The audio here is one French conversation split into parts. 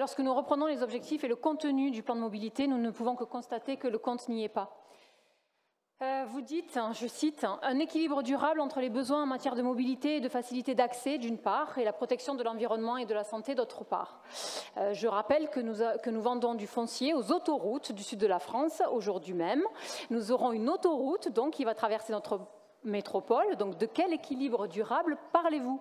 Lorsque nous reprenons les objectifs et le contenu du plan de mobilité, nous ne pouvons que constater que le compte n'y est pas. Vous dites, je cite, « un équilibre durable entre les besoins en matière de mobilité et de facilité d'accès, d'une part, et la protection de l'environnement et de la santé, d'autre part ». Je rappelle que nous vendons du foncier aux autoroutes du sud de la France aujourd'hui même. Nous aurons une autoroute donc, qui va traverser notre métropole. Donc, de quel équilibre durable parlez-vous ?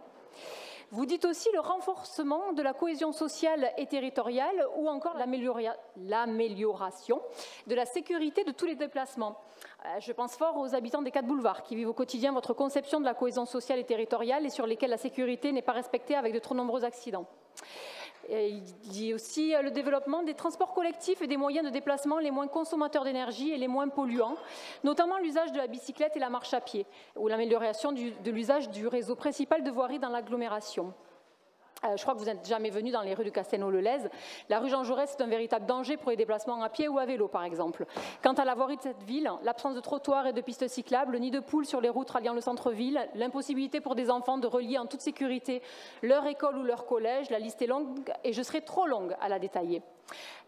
Vous dites aussi le renforcement de la cohésion sociale et territoriale ou encore l'amélioration de la sécurité de tous les déplacements. Je pense fort aux habitants des 4 boulevards qui vivent au quotidien votre conception de la cohésion sociale et territoriale et sur lesquels la sécurité n'est pas respectée avec de trop nombreux accidents. Il dit aussi le développement des transports collectifs et des moyens de déplacement les moins consommateurs d'énergie et les moins polluants, notamment l'usage de la bicyclette et la marche à pied, ou l'amélioration de l'usage du réseau principal de voirie dans l'agglomération. Je crois que vous n'êtes jamais venu dans les rues de Castelnau-le-Lez. La rue Jean Jaurès est un véritable danger pour les déplacements à pied ou à vélo, par exemple. Quant à la voirie de cette ville, l'absence de trottoirs et de pistes cyclables, le nid de poules sur les routes ralliant le centre-ville, l'impossibilité pour des enfants de relier en toute sécurité leur école ou leur collège, la liste est longue et je serai trop longue à la détailler.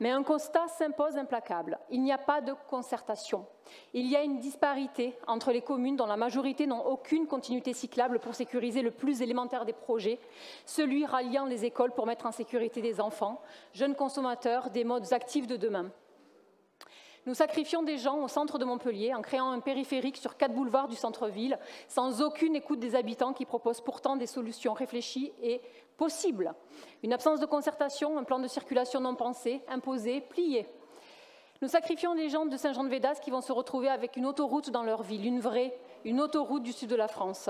Mais un constat s'impose implacable. Il n'y a pas de concertation. Il y a une disparité entre les communes dont la majorité n'ont aucune continuité cyclable pour sécuriser le plus élémentaire des projets, celui ralliant les écoles pour mettre en sécurité des enfants, jeunes consommateurs, des modes actifs de demain. Nous sacrifions des gens au centre de Montpellier en créant un périphérique sur 4 boulevards du centre-ville, sans aucune écoute des habitants qui proposent pourtant des solutions réfléchies et possibles. Une absence de concertation, un plan de circulation non pensé, imposé, plié. Nous sacrifions les gens de Saint-Jean-de-Védas qui vont se retrouver avec une autoroute dans leur ville, une autoroute du sud de la France.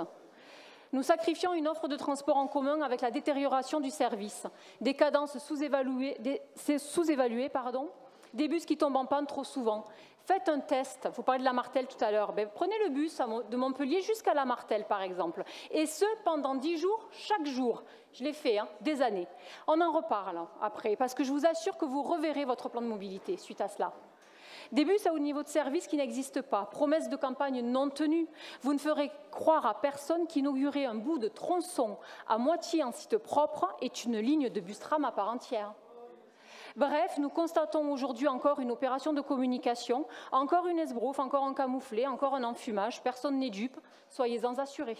Nous sacrifions une offre de transport en commun avec la détérioration du service, des cadences sous-évaluées, des bus qui tombent en panne trop souvent. Faites un test, vous parlez de la Martel tout à l'heure, prenez le bus de Montpellier jusqu'à la Martel par exemple, et ce pendant 10 jours, chaque jour. Je l'ai fait, des années. On en reparle après, parce que je vous assure que vous reverrez votre plan de mobilité suite à cela. Des bus à haut niveau de service qui n'existent pas, promesses de campagne non tenues. Vous ne ferez croire à personne qu'inaugurer un bout de tronçon à moitié en site propre est une ligne de bus tram à part entière. Bref, nous constatons aujourd'hui encore une opération de communication, encore une esbrouffe, encore un camouflet, encore un enfumage. Personne n'est dupe, soyez-en assurés.